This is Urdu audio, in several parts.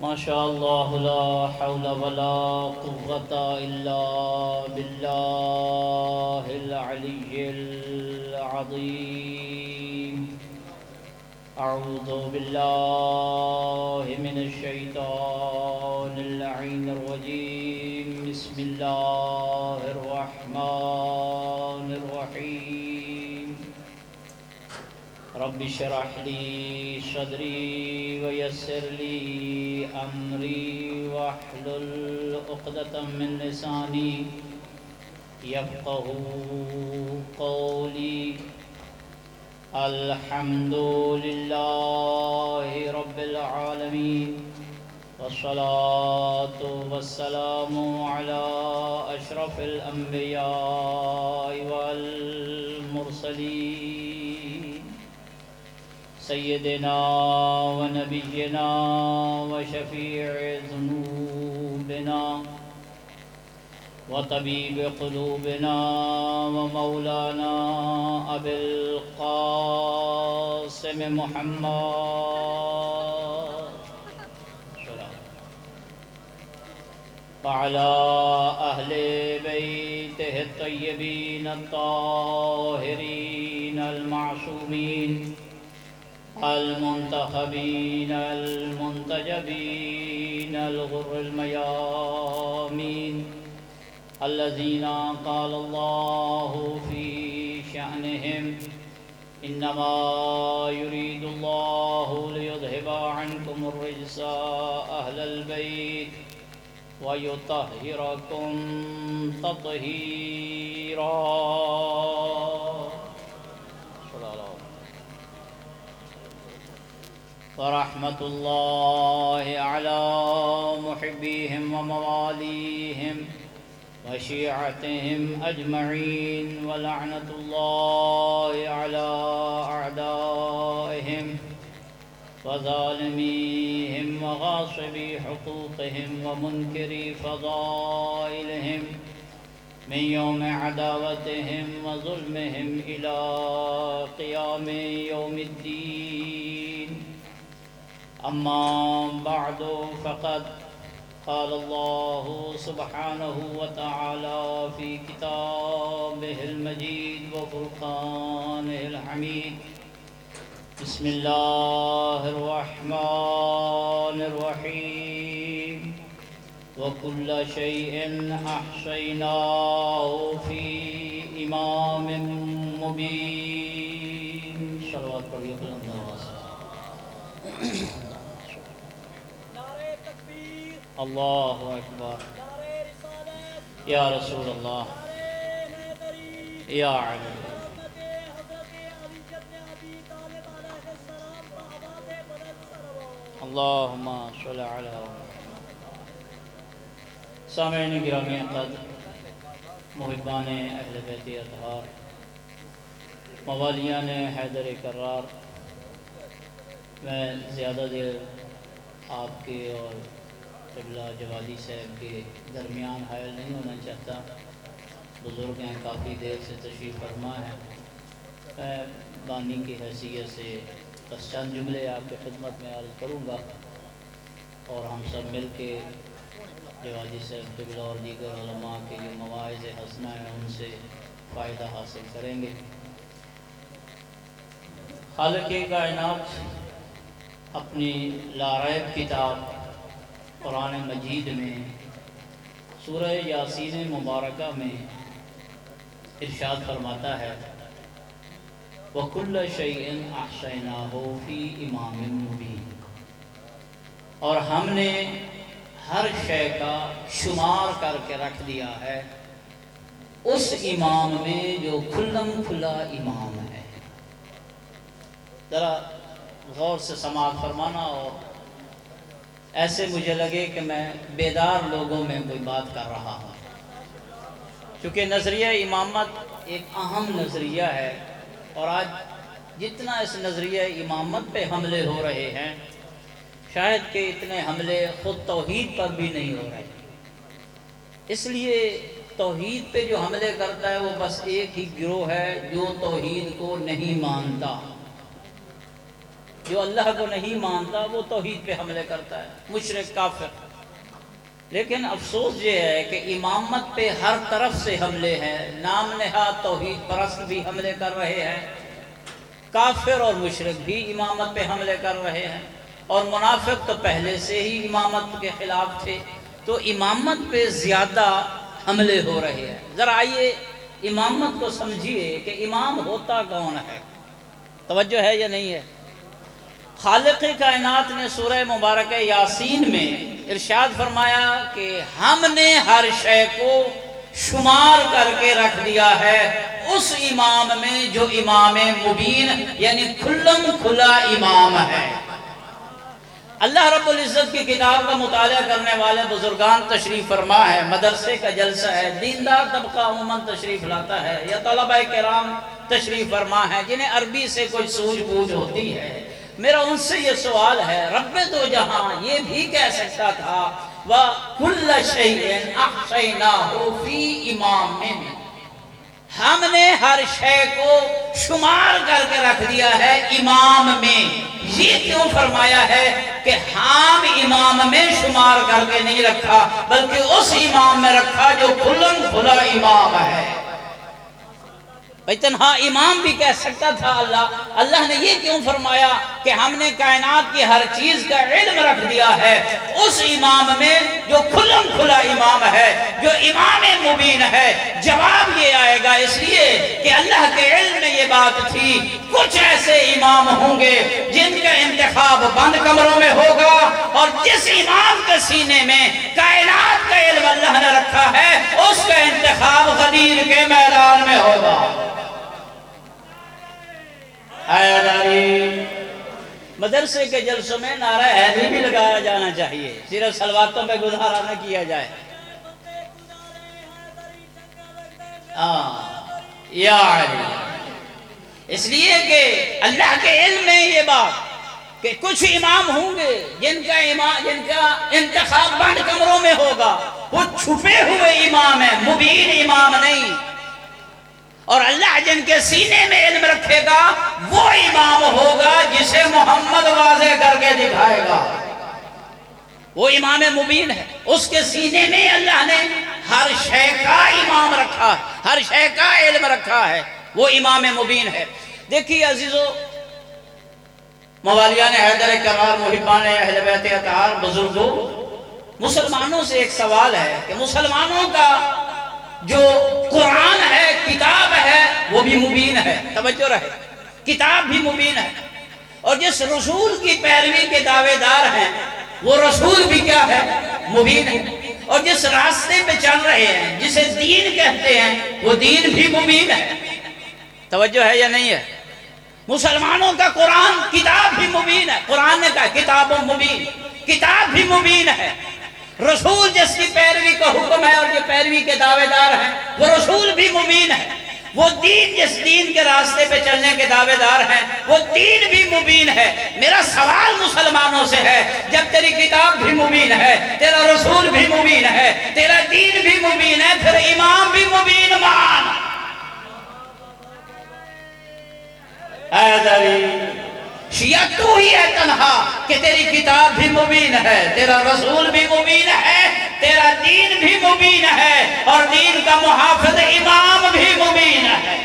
ما شاء الله لا حول ولا قوة إلا بالله العلي العظيم. أعوذ بالله من الشيطان اللعين الرجيم. بسم الله الرحمن الرحيم. رب اشرح لي صدري ويسر لي أمري واحلل عقدة من لساني يفقه قولي. الحمد لله رب العالمين، والصلاة والسلام على أشرف الأنبياء والمرسلين سيدنا ونبينا وشفيع ذنوبنا وطبيب قلوبنا ومولانا أبي القاسم محمد وعلى أهل بيته الطيبين الطاهرين المعصومين المنتخبين المنتجبين الغر الميامين الذين قال الله في شأنهم إنما يريد الله ليذهب عنكم الرجس أهل البيت ويطهركم تطهيرا. ورحمة الله على محبيهم ومواليهم وشيعتهم أجمعين، ولعنة الله على أعدائهم وظالميهم وغاصبي حقوقهم ومنكري فضائلهم من يوم عداوتهم وظلمهم إلى قيام يوم الدين. أما بعد، فقد قال الله سبحانه وتعالى في كتابه المجيد وفرقانه الحميد. بسم الله الرحمن الرحيم. وكل شيء أحصيناه في إمام مبين. صلوات پڑھیے بلند آواز. اللہ اکبر. یا رسول اللہ، یا علی. اللہم صلی علی. سامعین گرامی قدر، محبان اہل بیت اطہار، موالیان حیدر کرار، میں زیادہ دیر آپ کے اور قبلہ جوالی صاحب کے درمیان حائل نہیں ہونا چاہتا. بزرگ ہیں، کافی دیر سے تشریف فرما ہے. میں بانی کی حیثیت سے بس چند جملے آپ کی خدمت میں عرض کروں گا، اور ہم سب مل کے جوالی صاحب قبلہ اور دیگر علماء کے جو مواعظ حسنہ ہیں ان سے فائدہ حاصل کریں گے. خالق کائنات اپنی لاریب کتاب قرآن مجید میں سورہ یاسین مبارکہ میں ارشاد فرماتا ہے وَكُلَّ شَيْءٍ أَحْصَيْنَاهُ فِي إِمَامٍ مُبِينٍ، اور ہم نے ہر شے کا شمار کر کے رکھ دیا ہے اس امام میں جو کھلم کھلا امام ہے. ذرا غور سے سماعت فرمانا، اور ایسے مجھے لگے کہ میں بیدار لوگوں میں کوئی بات کر رہا ہوں، کیونکہ نظریہ امامت ایک اہم نظریہ ہے. اور آج جتنا اس نظریہ امامت پہ حملے ہو رہے ہیں، شاید کہ اتنے حملے خود توحید پر بھی نہیں ہو رہے. اس لیے توحید پہ جو حملے کرتا ہے وہ بس ایک ہی گروہ ہے جو توحید کو نہیں مانتا. جو اللہ کو نہیں مانتا وہ توحید پہ حملے کرتا ہے، مشرک کافر۔ لیکن افسوس یہ ہے کہ امامت پہ ہر طرف سے حملے ہیں، نام نہاد توحید پرست بھی حملے کر رہے ہیں، کافر اور مشرک بھی امامت پہ حملے کر رہے ہیں، اور منافق تو پہلے سے ہی امامت کے خلاف تھے، تو امامت پہ زیادہ حملے ہو رہے ہیں۔ ذرا آئیے امامت کو سمجھیے کہ امام ہوتا کون ہے، توجہ ہے یا نہیں ہے؟ خالق کائنات نے سورہ مبارکہ یاسین میں ارشاد فرمایا کہ ہم نے ہر شے کو شمار کر کے رکھ دیا ہے اس امام میں جو امام مبین یعنی کھلم کھلا امام ہے۔ اللہ رب العزت کی کتاب کا مطالعہ کرنے والے بزرگان تشریف فرما ہے، مدرسے کا جلسہ ہے، دیندار طبقہ عموماً تشریف لاتا ہے، یا طلبہ کرام تشریف فرما ہے جنہیں عربی سے کوئی سوجھ بوجھ ہوتی ہے۔ میرا ان سے یہ سوال ہے، رب دو جہاں یہ بھی کہہ سکتا تھا وَكُلَّ شَيْءٍ أَحْصَيْنَاهُ فِي إِمَامٍ، ہم نے ہر شے کو شمار کر کے رکھ دیا ہے امام میں۔ یہ کیوں فرمایا ہے کہ ہم امام میں شمار کر کے نہیں رکھا، بلکہ اس امام میں رکھا جو کھلم کھلا امام ہے؟ بھئی تنہا امام بھی کہہ سکتا تھا اللہ نے یہ کیوں فرمایا کہ ہم نے کائنات کی ہر چیز کا علم رکھ دیا ہے اس امام میں جو کھلم کھلا امام ہے، جو امام مبین ہے؟ جواب یہ آئے گا اس لیے کہ اللہ کے علم میں یہ بات تھی کچھ ایسے امام ہوں گے جن کا انتخاب بند کمروں میں ہوگا، اور جس امام کے سینے میں کائنات کا علم اللہ نے رکھا ہے اس کا انتخاب غدیر کے میدان میں ہوگا۔ مدرسے کے جلسوں میں نعرہ حیدری بھی لگایا جانا چاہیے، صرف صلواتوں پہ گزارا نہ کیا جائے۔ یا علی، اس لیے کہ اللہ کے علم میں یہ بات کہ کچھ امام ہوں گے جن کا انتخاب بند کمروں میں ہوگا، وہ چھپے ہوئے امام ہیں، مبین امام نہیں، اور اللہ جن کے سینے میں علم رکھے گا وہ امام ہوگا جسے محمد واضح کر کے دکھائے گا، وہ امام مبین ہے، اس کے سینے میں اللہ نے ہر شے کا امام رکھا ہے، ہر شے کا علم رکھا ہے، وہ امام مبین ہے۔ دیکھیے عزیزو، موالیان حیدر کرار، محبان اہل بیت اطہار، بزرگوں، مسلمانوں سے ایک سوال ہے کہ مسلمانوں کا جو قرآن ہے، کتاب ہے، وہ بھی مبین ہے، توجہ رہے، کتاب بھی مبین ہے، اور جس رسول کی پیروی کے دعوے دار ہیں وہ رسول بھی کیا ہے؟ مبین ہے، اور جس راستے پہ چل رہے ہیں جسے دین کہتے ہیں وہ دین بھی مبین ہے، توجہ ہے یا نہیں ہے؟ مسلمانوں کا قرآن کتاب بھی مبین ہے، قرآن نے کہا کتاب مبین، کتاب بھی مبین ہے، رسول جس کی پیروی کا حکم ہے اور جو پیروی کے دعوے دار ہیں وہ رسول بھی مبین ہے، وہ دین جس دین کے راستے پہ چلنے کے دعوے دار ہیں وہ دین بھی مبین ہے۔ میرا سوال مسلمانوں سے ہے، جب تیری کتاب بھی مبین ہے، تیرا رسول بھی مبین ہے، تیرا دین بھی مبین ہے، پھر امام بھی مبین مان۔ شیعہ تو ہی ہے تنہا کہ تیری کتاب بھی مبین ہے، تیرا رسول بھی مبین ہے، تیرا دین بھی مبین ہے، اور دین کا محافظ امام بھی مبین ہے۔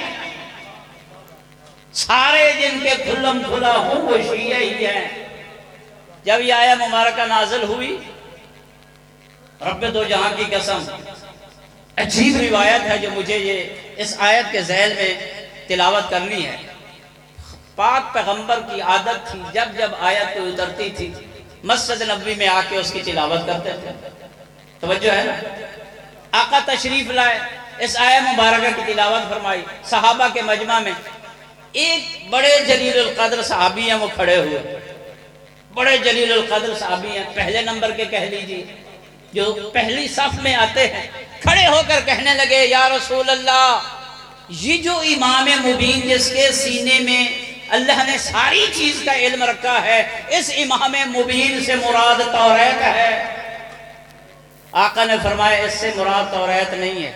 سارے جن کے کھلم کھلا ہوں وہ شیعہ ہی ہیں۔ جب یہ آیہ مبارکہ نازل ہوئی، رب دو جہاں کی قسم، عجیب روایت ہے جو مجھے یہ اس آیت کے ذیل میں تلاوت کرنی ہے۔ پاک پیغمبر کی عادت تھی جب جب آیت کو اترتی تھی مسجد نبوی میں آ کے اس کی تلاوت کرتے تھے، توجہ ہے نا؟ آقا تشریف لائے، اس آیہ مبارکہ کی تلاوت فرمائی، صحابہ کے مجمع میں ایک بڑے جلیل القدر صحابی ہیں، وہ کھڑے ہوئے، بڑے جلیل القدر صحابی ہیں، پہلے نمبر کے کہہ لیجیے، جو پہلی صف میں آتے ہیں، کھڑے ہو کر کہنے لگے یا رسول اللہ، یہ جو امام مبین جس کے سینے میں اللہ نے ساری چیز کا علم رکھا ہے، اس امام مبین سے مراد توریت ہے؟ آقا نے فرمایا اس سے مراد توریت نہیں ہے۔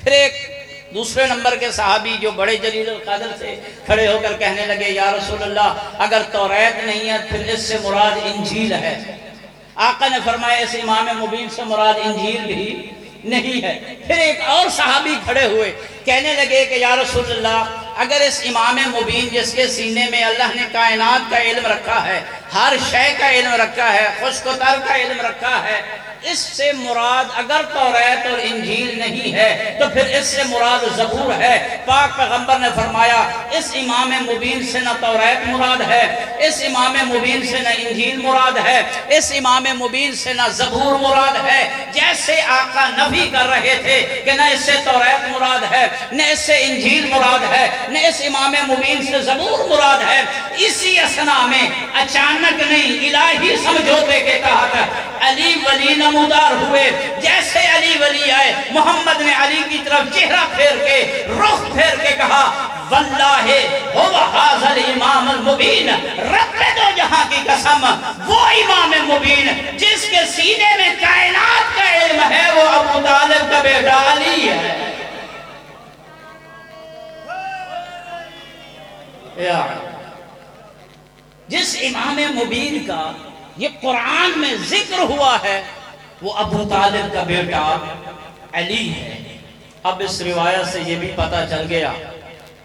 پھر ایک دوسرے نمبر کے صحابی جو بڑے جلیل القدر تھے کھڑے ہو کر کہنے لگے یا رسول اللہ اگر توریت نہیں ہے پھر اس سے مراد انجیل ہے۔ آقا نے فرمایا اس امام مبین سے مراد انجیل بھی نہیں ہے۔ پھر ایک اور صحابی کھڑے ہوئے کہنے لگے کہ یا رسول اللہ اگر اس امام مبین جس کے سینے میں اللہ نے کائنات کا علم رکھا ہے، ہر شے کا علم رکھا ہے، خشک و تر کا علم رکھا ہے، اس سے مراد اگر توریت اور انجیل نہیں ہے تو پھر اس سے مراد زبور ہے۔ پاک پیغمبر نے فرمایا اس امام مبین سے نہ توریت مراد ہے، اس امام مبین سے نہ انجیل مراد ہے، اس امام مبین سے نہ زبور مراد ہے۔ جیسے آقا نفی کر رہے تھے کہ نہ اس سے توریت مراد ہے، نہ اس سے انجیل مراد ہے، نہ اس امام مبین سے زبور مراد ہے، اسی اثناء میں اچانک نہیں الہی سمجھوتے کے تحت علی ولی نمودار ہوئے۔ جیسے علی ولی آئے محمد نے علی کی طرف چہرہ پھیر کے رخ پھیر کے کہا واللہ هو هذا الامام المبین، رب دو جہاں کی قسم وہ امام مبین جس کے سینے میں کائنات کا علم ہے وہ ابو طالب کا بیٹا علی ہے۔ جس امام مبین کا یہ قرآن میں ذکر ہوا ہے وہ ابو طالب کا بیٹا علی ہے۔ اب اس روایت سے یہ بھی پتہ چل گیا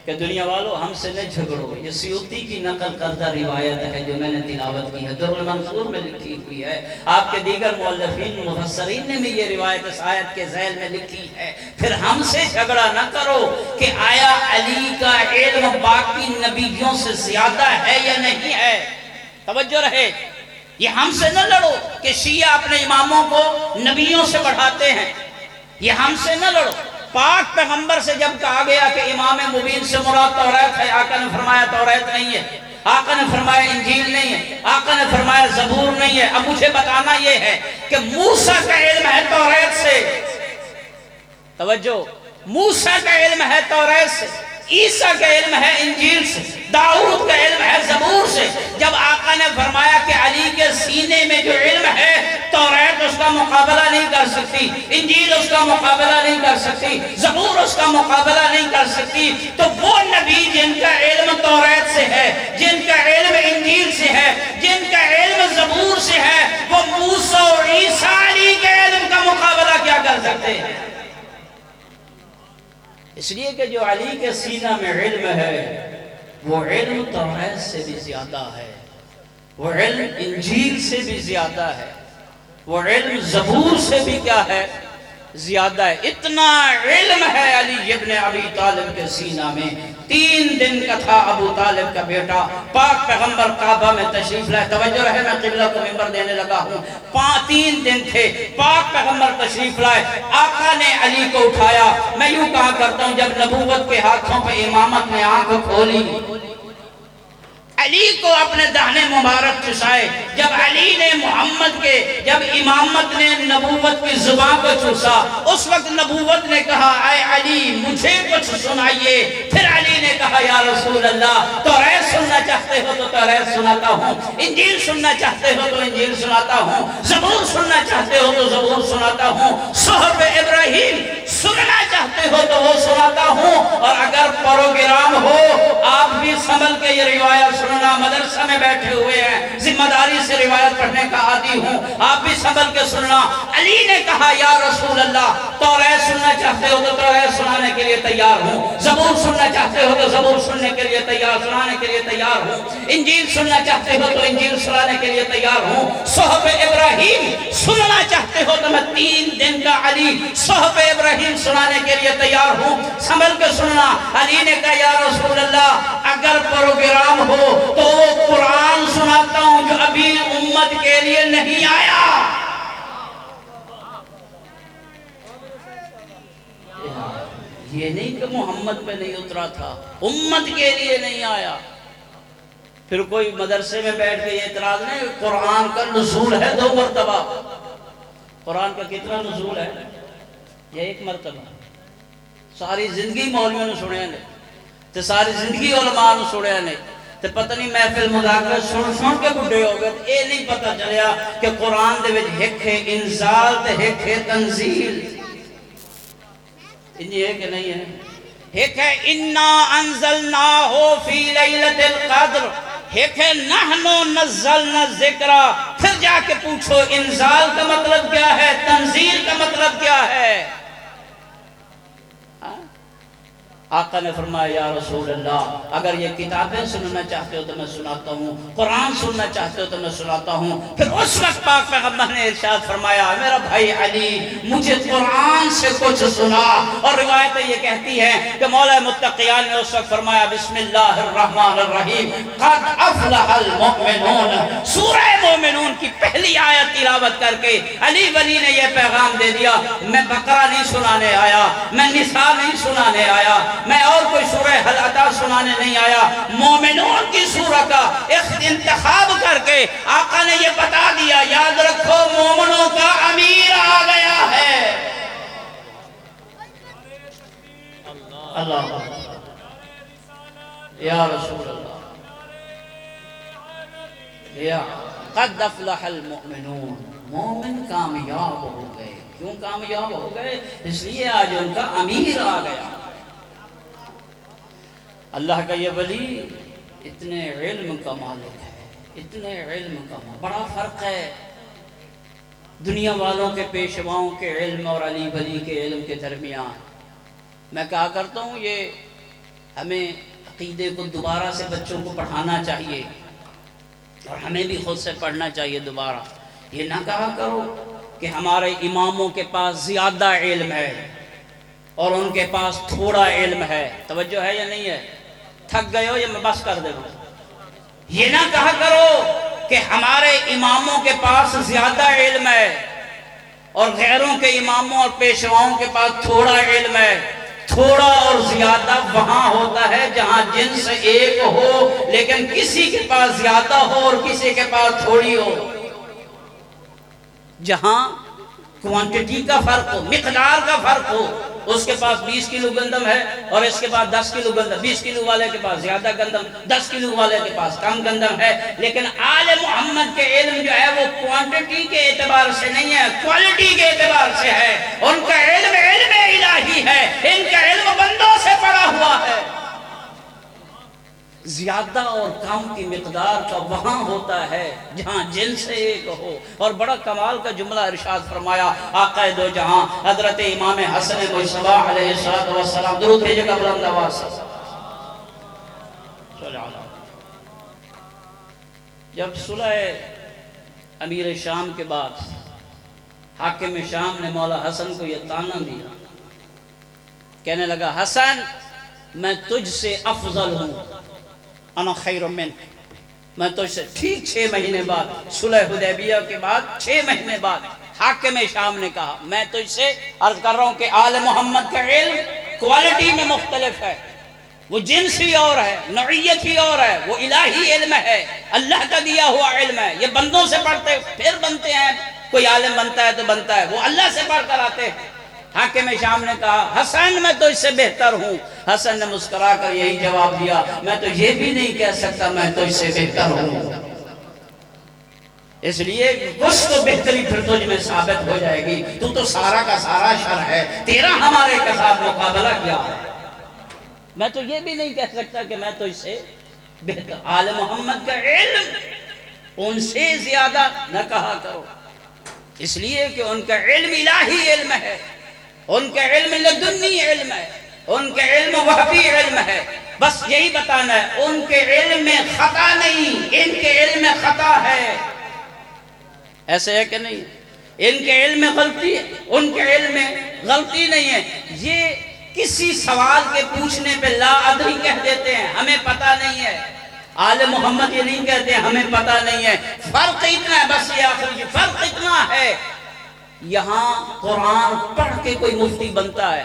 کہ دنیا والوں ہم سے نہ جھگڑو، یہ سیوطی کی نقل کردہ روایت ہے جو میں نے تلاوت کی ہے، در المنصور میں لکھی ہوئی ہے۔ آپ کے دیگر مؤلفین مفسرین نے بھی یہ روایت اس آیت کے ذیل میں لکھی ہے۔ پھر ہم سے جھگڑا نہ کرو کہ آیا علی کا علم باقی نبیوں سے زیادہ ہے یا نہیں ہے۔ توجہ رہے، یہ ہم سے نہ لڑو کہ شیعہ اپنے اماموں کو نبیوں سے بڑھاتے ہیں، یہ ہم سے نہ لڑو۔ پاک پیغمبر سے جب کہا گیا کہ امام مبین سے مراد توریت ہے، آقا نے فرمایا توریت نہیں ہے، آقا نے فرمایا انجیل نہیں ہے، آقا نے فرمایا زبور نہیں ہے۔ اب مجھے بتانا یہ ہے کہ موسیٰ کا علم ہے توریت سے، توجہ، موسیٰ کا علم ہے توریت سے، عیسیٰ کا علم ہے انجیل سے، داؤد کا علم ہے زبور سے۔ جب آقا نے فرمایا کہ علی کے سینے میں جو علم ہے توریت اس کا مقابلہ نہیں کر سکتی، انجیل اس کا مقابلہ نہیں کر سکتی، زبور اس کا مقابلہ نہیں کر سکتی، تو وہ نبی جن کا علم توریت سے ہے، جن کا علم انجیل سے ہے، جن کا علم زبور سے ہے، وہ موسیٰ اور عیسیٰ علی کے علم کا مقابلہ کیا کر سکتے ہیں؟ اس لیے کہ جو علی کے سینہ میں علم ہے وہ علم توریت سے بھی زیادہ ہے، وہ علم انجیل سے بھی زیادہ ہے، وہ علم زبور سے بھی کیا ہے؟ زیادہ ہے۔ اتنا علم ہے علی ابن ابی طالب کے سینہ میں۔ 3 دن کا تھا ابو طالب کا بیٹا، پاک پیغمبر کعبہ میں تشریف لائے، توجہ رہے میں قبلہ کو منبر دینے لگا ہوں۔ 3 دن تھے، پاک پیغمبر تشریف لائے، آقا نے علی کو اٹھایا۔ میں یوں کہا کرتا ہوں جب نبوت کے ہاتھوں پہ امامت نے آنکھ کھولی، علی کو اپنے دہنے مبارک چسائے، جب علی نے محمد کے، جب امامت نے نبوت کی زبان کو چوسا، اس وقت نبوت نے کہا اے علی مجھے کچھ سنائیے۔ پھر علی نے کہا یا رسول اللہ توریت سننا چاہتے ہو تو توریت سناتا ہوں، انجیل سننا چاہتے ہو تو انجیل سناتا ہوں، زبور سننا چاہتے ہو تو زبور سناتا ہوں، صحف ابراہیم سننا چاہتے ہو تو وہ سناتا ہوں، اور اگر پروگرام ہو آپ بھی سنبھل کے یہ روایت سننا، مدرسہ میں بیٹھے ہوئے ہیں، ذمہ داری سے روایت پڑھنے کا عادی ہوں، آپ بھی سنبھل کے سننا۔ علی نے کہا یا رسول اللہ توریت سننا چاہتے ہو تو توریت سنانے کے لیے تیار ہوں، زبور سننا چاہتے ہو تو زبور سننے کے لیے تیار، سنانے کے لیے تیار ہوں، انجیل سننا چاہتے ہو تو انجیل سنانے کے لیے تیار ہوں، صحف ابراہیم سننا چاہتے ہو تو میں 3 دن کا علی صحف ابراہیم سنانے کے لیے تیار ہوں، سنبھل کے سننا۔ علی نے کہا یا رسول اللہ اگر پروگرام ہو تو وہ قرآن سناتا ہوں جو ابھی امت کے لیے نہیں آیا۔ یہ نہیں کہ محمد پہ نہیں اترا تھا، امت کے لیے نہیں آیا۔ پھر کوئی مدرسے میں بیٹھ کے یہ اعتراض نہیں، قرآن کا نزول ہے 2 مرتبہ۔ قرآن کا کتنا نزول ہے؟ یہ 1 مرتبہ۔ ساری زندگی مولویوں نے سنے نہیں، تو ساری زندگی علماء نے سنے نہیں، تو پتہ نہیں محفل مذاکرہ سن کے بڑھے ہو گئے، یہ نہیں پتہ چلیا کہ قرآن دے وچ ایک ہے انزال تے ایک ہے تنزیل۔ انجی ہے کہ نہیں ہے؟ ایک ہے انا انزلناہ فی لیلۃ القدر، ایک ہے نحن نزلنا الذکر۔ پھر جا کے پوچھو انزال کا مطلب کیا ہے، تنزیل کا مطلب کیا ہے۔ آقا نے فرمایا یا رسول اللہ اگر یہ کتابیں سننا چاہتے ہو تو میں سناتا ہوں، قرآن سننا چاہتے ہو تو میں سناتا ہوں۔ پھر اس وقت پاک پیغمبر نے ارشاد فرمایا میرا بھائی علی مجھے قرآن سے کچھ سنا۔ اور روایتیں یہ کہتی ہیں کہ مولا متقیان نے اس وقت فرمایا بسم اللہ الرحمن الرحیم قد افلح المؤمنون، سورہ مومنون کی پہلی آیت تلاوت کر کے علی ولی نے یہ پیغام دے دیا میں بقرہ نہیں سنانے آیا، میں نساء نہیں سنانے آیا، میں اور کوئی سورہ حل عطا سنانے نہیں آیا، مومنون کی سورہ کا انتخاب کر کے آقا نے یہ بتا دیا یاد رکھو مومنوں کا امیر آ گیا ہے۔ اللہ یا رسول اللہ یا قد افلح المؤمنون، مومن کامیاب ہو گئے۔ کیوں کامیاب ہو گئے؟ اس لیے آج ان کا امیر آ گیا۔ اللہ کا یہ ولی اتنے علم کا مالک ہے، اتنے علم کا مالک۔ بڑا فرق ہے دنیا والوں کے پیشواؤں کے علم اور علی ولی کے علم کے درمیان۔ میں کہا کرتا ہوں یہ ہمیں عقیدے کو دوبارہ سے بچوں کو پڑھانا چاہیے اور ہمیں بھی خود سے پڑھنا چاہیے دوبارہ۔ یہ نہ کہا کرو کہ ہمارے اماموں کے پاس زیادہ علم ہے اور ان کے پاس تھوڑا علم ہے۔ توجہ ہے یا نہیں ہے؟ تھک گئے ہو یا میں بس کر دے رہا ہوں؟ یہ نہ کہا کرو کہ ہمارے اماموں کے پاس زیادہ علم ہے اور غیروں کے اماموں اور پیشواؤں کے پاس تھوڑا علم ہے۔ تھوڑا اور زیادہ وہاں ہوتا ہے جہاں جنس ایک ہو لیکن کسی کے پاس زیادہ ہو اور کسی کے پاس تھوڑی ہو، جہاں کوانٹٹی کا فرق ہو، مقدار کا فرق ہو۔ اس کے پاس 20 کلو گندم ہے اور اس کے پاس 10 کلو گندم، 20 کلو والے کے پاس زیادہ گندم، 10 کلو والے کے پاس کم گندم ہے، لیکن آل محمد کے علم جو ہے وہ کوانٹٹی کے اعتبار سے نہیں ہے، کوالٹی کے اعتبار سے ہے۔ ان کا علم علم الہی ہے، ان کا علم بندوں سے پڑا ہوا ہے۔ زیادہ اور کم کی مقدار کا وہاں ہوتا ہے جہاں جنس ایک ہو۔ اور بڑا کمال کا جملہ ارشاد فرمایا آقا دو جہاں حضرت امام حسن مصطفیٰ علیہ السلام، درود بھیجے گا بلند آواز سے۔ جب صلح امیر شام کے بعد حاکم شام نے مولا حسن کو یہ طعنہ دیا، کہنے لگا حسن میں تجھ سے افضل ہوں، انا خیر منک، میں تجھ سے ٹھیک 6 مہینے بعد صلح حدیبیہ کے بعد 6 مہینے بعد حاکم شام نے کہا میں تجھ سے عرض کر رہا ہوں کہ آل محمد کا علم کوالٹی میں مختلف ہے، وہ جنس ہی اور ہے، نوعیت ہی اور ہے، وہ الہی علم ہے، اللہ کا دیا ہوا علم ہے۔ یہ بندوں سے پڑھتے پھر بنتے ہیں، کوئی عالم بنتا ہے تو بنتا ہے، وہ اللہ سے پڑھ کر آتے ہیں۔ حاکم شام نے کہا حسن میں تجھ سے بہتر ہوں۔ حسن نے مسکرا کر یہی جواب دیا میں تو یہ بھی نہیں کہہ سکتا میں تجھ سے بہتر ہوں، اس لیے کچھ تو بہتری پھر تجھ میں ثابت ہو جائے گی، تو تو سارا کا سارا شر ہے، تیرا ہمارے کے ساتھ مقابلہ کیا ہے؟ میں تو یہ بھی نہیں کہہ سکتا کہ میں تجھ سے بہتر۔ آل محمد کا علم ان سے زیادہ نہ کہا کرو، اس لیے کہ ان کا علم الہی علم ہے، ان کا علم لدنی علم ہے، ان کا علم وحبی علم ہے۔ بس یہی بتانا ہے ان کے علم میں خطا نہیں، ان کے علم میں خطا ہے، ایسے ہے کہ نہیں؟ ان کے علم میں غلطی ہے، ان کے علم میں غلطی نہیں ہے۔ یہ کسی سوال کے پوچھنے پہ لا ادری کہہ دیتے ہیں ہمیں پتہ نہیں ہے، آل محمد یہ نہیں کہتے ہمیں پتہ نہیں ہے۔ فرق اتنا ہے، بس یہ آخری فرق اتنا ہے، یہاں قرآن پڑھ کے کوئی مفتی بنتا ہے،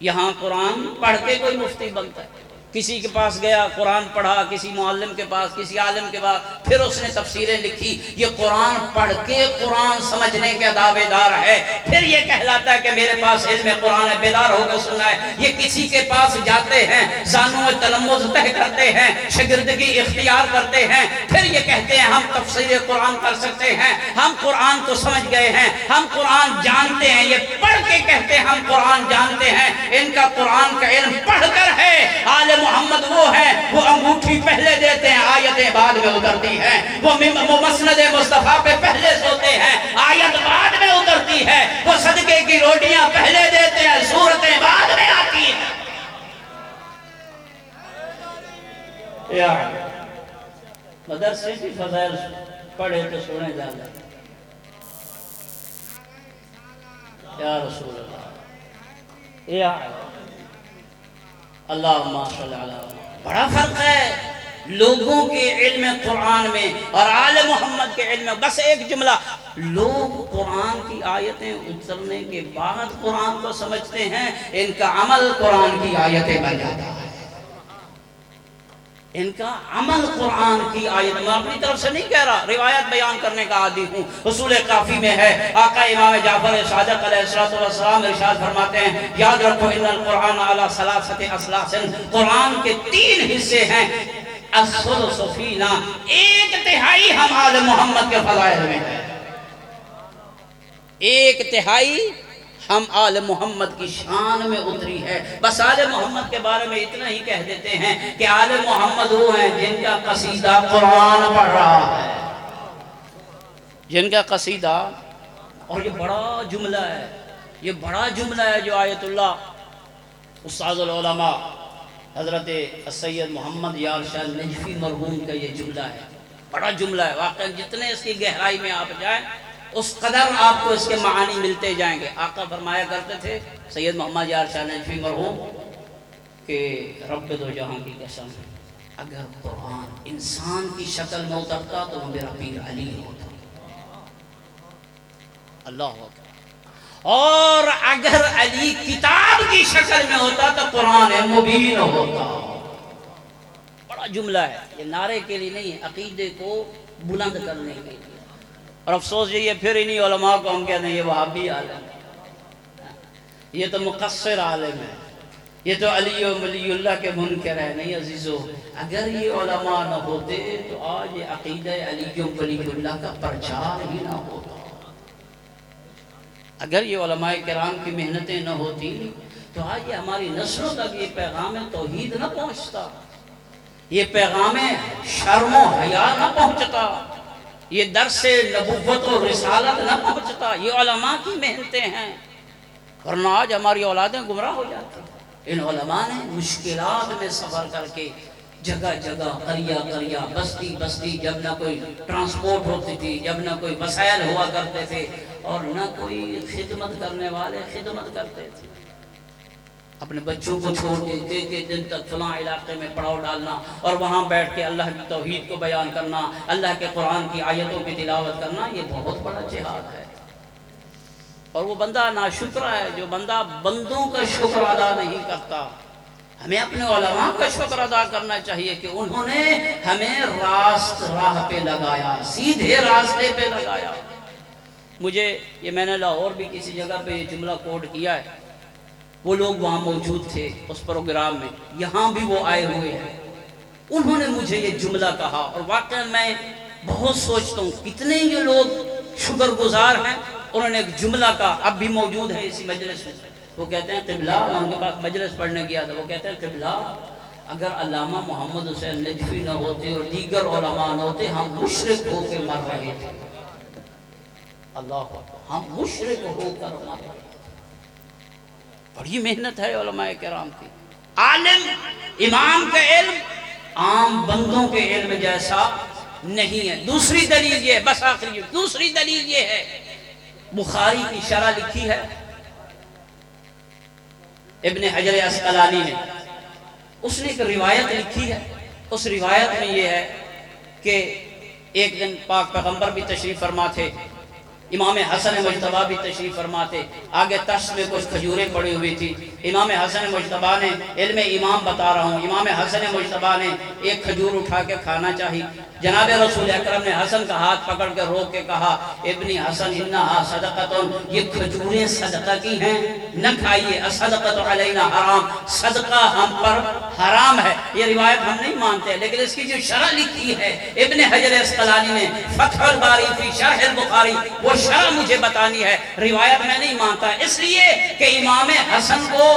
یہاں قرآن پڑھ کے کوئی مفتی بنتا ہے، کسی کے پاس گیا قرآن پڑھا، کسی معلم کے پاس، کسی عالم کے پاس، پھر اس نے تفسیریں لکھی، یہ قرآن پڑھ کے قرآن سمجھنے کے دعوے دار ہے، پھر یہ کہلاتا ہے کہ میرے پاس علم قرآن ہے، بیدار ہو کے سننا ہے۔ یہ کسی کے پاس جاتے ہیں، زانو تلمذ طے کرتے ہیں، شاگردگی اختیار کرتے ہیں، پھر یہ کہتے ہیں ہم تفسیر قرآن کر سکتے ہیں، ہم قرآن کو سمجھ گئے ہیں، ہم قرآن جانتے ہیں۔ یہ پڑھ کے کہتے ہیں ہم قرآن جانتے ہیں، ان کا قرآن کا علم پڑھ کر ہے۔ آل محمد وہ ہے، وہ انگوٹھی پہلے دیتے ہیں، آیتیں بعد میں اترتی ہیں، وہ مسند مصطفیٰ پہ پہلے سوتے ہیں، آیت بعد میں اترتی ہے، وہ صدقے کی روٹیاں پہلے دیتے ہیں، سورتیں بعد میں آتی ہیں۔ مدرسے کی فضائل پڑھے تو سنے جانا یا رسول اللہ، یا اللہم صلی اللہ علیہ وسلم۔ بڑا فرق ہے لوگوں کے علم قرآن میں اور آل محمد کے علم میں۔ بس ایک جملہ، لوگ قرآن کی آیتیں اترنے کے بعد قرآن کو سمجھتے ہیں، ان کا عمل قرآن کی آیتیں بن جاتا ہے، ان کا عمل قرآن کی آیت۔ میں اپنی طرف سے نہیں کہہ رہا، روایت بیان کرنے کا عادی ہوں۔ اصول کافی میں ہے، آقا امام جعفر صادق علیہ السلام ارشاد فرماتے ہیں، یاد رکھو ان القرآن علی ثلاثۃ اثلاث، قرآن کے 3 حصے ہیں، الثلث فینا، 1/3 ہم آل محمد کے فضائل میں ہے، 1/3 ہم آل محمد کی شان میں اتری ہے۔ بس آل محمد کے بارے میں اتنا ہی کہہ دیتے ہیں کہ آل محمد وہ ہیں جن کا قصیدہ قرآن پڑھ رہا ہے، جن کا قصیدہ، اور یہ بڑا جملہ ہے، یہ بڑا جملہ ہے جو آیت اللہ استاد العلماء حضرت سید محمد یار شاہ نجفی مرحوم کا یہ جملہ ہے، بڑا جملہ ہے واقعا۔ جتنے اس کی گہرائی میں آپ جائیں اس قدر آپ کو اس کے معانی ملتے جائیں گے۔ آقا فرمایا کرتے تھے سید محمد یار شاہ نجفی مرحوم کہ رب دو جہاں کی قسم، اگر قرآن انسان کی شکل میں اترتا تو وہ میرا پیر علی ہوتا، اللہ اکبر، اور اگر علی کتاب کی شکل میں ہوتا تو قرآن مبین ہوتا۔ بڑا جملہ ہے، یہ نعرے کے لیے نہیں ہے، عقیدے کو بلند کرنے کے لیے۔ اور افسوس یہ پھر انہی علماء کو ہم کہتے ہیں یہ وہابی عالم ہے، یہ تو مقصر عالم ہے، یہ تو علی و ولی اللہ کے منکر ہے۔ نہیں عزیزو، اگر یہ علماء نہ ہوتے تو آج یہ عقیدہ علی و ولی اللہ کا پرچار ہی نہ ہوتا۔ اگر یہ علماء کرام کی محنتیں نہ ہوتی تو آج یہ ہماری نسلوں تک یہ پیغام توحید نہ پہنچتا، یہ پیغام شرم و حیا نہ پہنچتا، یہ درس نبوت و رسالت نہ پہنچتا۔ یہ علماء کی محنتیں ہیں، ورنہ آج ہماری اولادیں گمراہ ہو جاتی۔ ان علماء نے مشکلات میں سفر کر کے جگہ جگہ، قریہ قریہ، بستی بستی، جب نہ کوئی ٹرانسپورٹ ہوتی تھی، جب نہ کوئی وسائل ہوا کرتے تھے، اور نہ کوئی خدمت کرنے والے خدمت کرتے تھے، اپنے بچوں کو چھوڑ کے ایک دن تک فلاں علاقے میں پڑاؤ ڈالنا اور وہاں بیٹھ کے اللہ کی توحید کو بیان کرنا، اللہ کے قرآن کی آیتوں کی تلاوت کرنا، یہ بہت بڑا جہاد ہے۔ اور وہ بندہ ناشکرہ ہے جو بندہ بندوں کا شکر ادا نہیں کرتا۔ ہمیں اپنے علماء کا شکر ادا کرنا چاہیے کہ انہوں نے ہمیں راہ پہ لگایا، سیدھے راستے پہ لگایا۔ مجھے یہ میں نے لاہور بھی کسی جگہ پہ یہ جملہ کوٹ کیا ہے، وہ لوگ وہاں موجود تھے اس پروگرام میں، یہاں بھی وہ آئے ہوئے ہیں، انہوں نے مجھے یہ جملہ کہا، اور واقعا میں بہت سوچتا ہوں کتنے یہ لوگ شکر گزار ہیں۔ انہوں نے ایک جملہ کہا، اب بھی موجود ہے اسی مجلس میں، وہ کہتے ہیں قبلہ، میں ان کے پاس مجلس پڑھنے گیا تھا، وہ کہتے ہیں قبلہ اگر علامہ محمد حسین نجفی نہ ہوتے اور دیگر علماء نہ ہوتے ہم مشرک ہو کے مر رہے تھے۔ اللہ اکبر، ہم مشرک ہو کر مر رہے تھے۔ بڑی محنت ہے علماء کرام کی۔ عالم امام کا علم عام بندوں کے علم جیسا نہیں ہے۔ دوسری دلیل یہ ہے، بس آخری دوسری دلیل یہ ہے، بخاری کی شرح لکھی ہے ابن حجر عسقلانی نے، اس نے ایک روایت لکھی ہے، اس روایت میں یہ ہے کہ ایک دن پاک پیغمبر بھی تشریف فرما تھے، امام حسن مجتبیٰ بھی تشریف فرماتے، آگے ترس میں کچھ کھجوریں پڑی ہوئی تھی، امام حسن مجتبیٰ نے، علم امام بتا رہا ہوں، امام حسن مجتبیٰ نے ایک کھجور اٹھا کے کھانا چاہی، جناب رسول اکرم نے حسن کا ہاتھ پکڑ کے روک کے کہا ابنی حسن انہا صدقتن، یہ کھجوریں صدقہ کی ہیں، نہ کھائیے، الصدقۃ علینا حرام، صدقہ ہم پر حرام ہے۔ یہ روایت ہم نہیں مانتے، لیکن اس کی جو شرح لکھی ہے ابن حجر اسقلانی نے فتح الباری فی شرح البخاری، وہ شرح مجھے بتانی ہے، روایت میں نہیں مانتا، اس لیے کہ امام حسن کو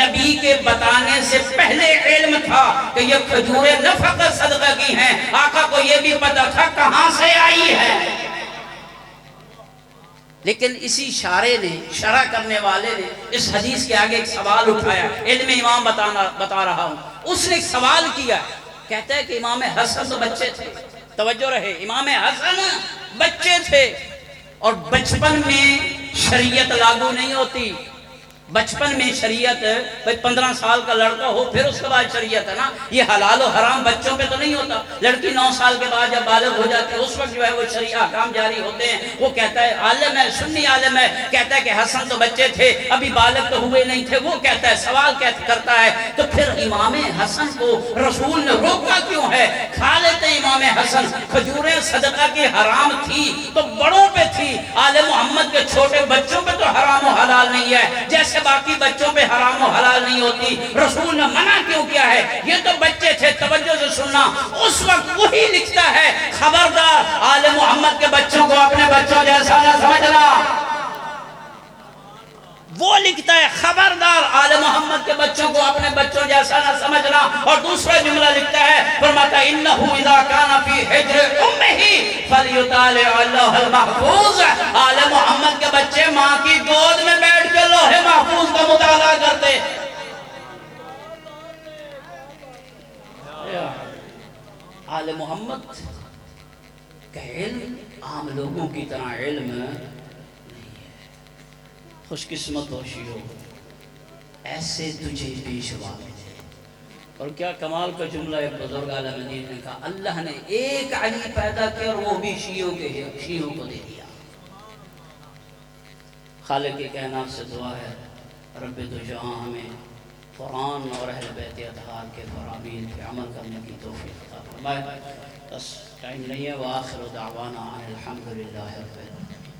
نبی کے بتانے سے پہلے علم تھا کہ یہ کھجوریں نہ فقط صدقہ کی ہیں، آقا کو یہ بھی پتا تھا کہاں سے آئی ہے۔ لیکن اسی شارع نے، شرح کرنے والے نے اس حدیث کے آگے ایک سوال اٹھایا، علم امام بتا رہا ہوں، اس نے ایک سوال کیا، کہتا ہے کہ امام حسن تو بچے تھے، توجہ رہے، امام حسن بچے تھے، اور بچپن میں شریعت لاگو نہیں ہوتی، بچپن میں شریعت 15 سال کا لڑکا ہو پھر اس کے بعد شریعت ہے نا، یہ حلال و حرام بچوں پہ تو نہیں ہوتا، لڑکی 9 سال کے بعد جب بالغ ہو جاتی ہے اس وقت جو ہے وہ شریعہ احکام جاری ہوتے ہیں۔ وہ کہتا ہے، عالم ہے، سنی عالم ہے، کہتا ہے کہ حسن تو بچے تھے، ابھی بالغ تو ہوئے نہیں تھے، وہ کہتا ہے، سوال کرتا ہے، تو پھر امام حسن کو رسول نے روکا کیوں ہے؟ کھا لیتے امام حسن، کھجوریں صدقہ کی حرام تھی تو بڑوں پہ تھی، آل محمد کے چھوٹے بچوں پہ تو حرام و حلال نہیں ہے، جیسے باقی بچوں پہ حرام و حلال نہیں ہوتی، رسول نے منع کیوں کیا ہے؟ یہ تو بچے تھے، توجہ سے سننا، اس وقت وہی لکھتا ہے، خبردار آل محمد کے بچوں کو اپنے بچوں جیسا نہ سمجھنا، وہ لکھتا ہے خبردار آل محمد کے بچوں کو اپنے بچوں جیسا نہ سمجھنا، اور دوسرا جملہ لکھتا ہے، فرماتا ہے انہو اذا کانا فی حجر امہی فلیطالع اللوح المحفوظ، آل محمد کے بچے ماں کی گود میں بیٹھ کے لوح محفوظ کا مطالعہ کرتے۔ آل محمد کا علم عام لوگوں کی طرح علم نہیں ہے۔ خوش قسمت ہو شیعو، ایسے تجھے پیشوا ملے۔ اور کیا کمال کا جملہ ایک بزرگ عالم دین نے کہا، اللہ نے ایک علی پیدا کیا اور وہ بھی شیعوں کو دے دیا۔ خالق کائنات سے دعا ہے، رب دو جہاں ہمیں قرآن اور اہل بیت اطہار کے فرامین پہ عمل کرنے کی توفیق عطا فرمائے۔ بس ٹائم نہیں ہے، وآخر دعوانا الحمدللہ رب العالمین۔